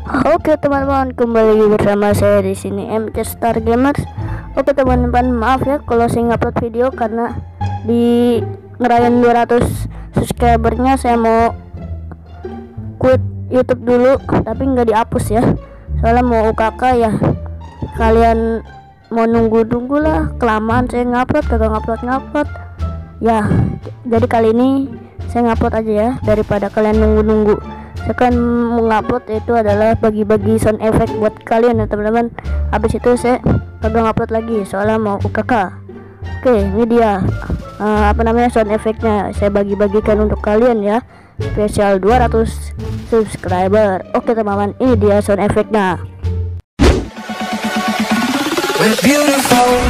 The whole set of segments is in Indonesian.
Oke teman-teman, kembali bersama saya di sini MC Star Gamers. Oke teman-teman, maaf ya kalau saya ngupload video karena di ngerayain 200 subscribernya saya mau quit YouTube dulu, tapi nggak dihapus ya. Soalnya mau UKK ya. Kalian mau nunggu-nunggu lah, kelamaan saya kagak ngupload. Ya, jadi kali ini saya ngupload aja ya daripada kalian nunggu-nunggu. Saya kan mengupload itu adalah bagi-bagi sound effect buat kalian ya teman-teman. Habis itu saya kagak ngupload lagi soalnya mau UKK. Oke, ini dia sound effectnya saya bagi-bagikan untuk kalian ya, spesial 200 subscriber. Oke teman-teman, ini dia sound effectnya. We're beautiful.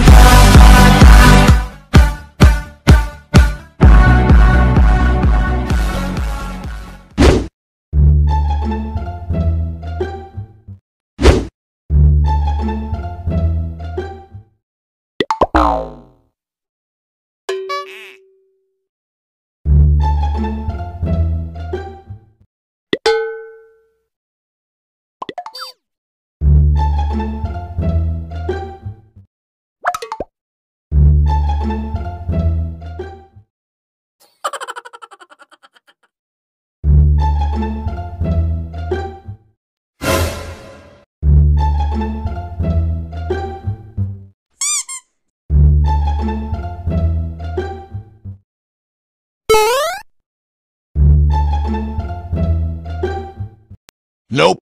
Nope.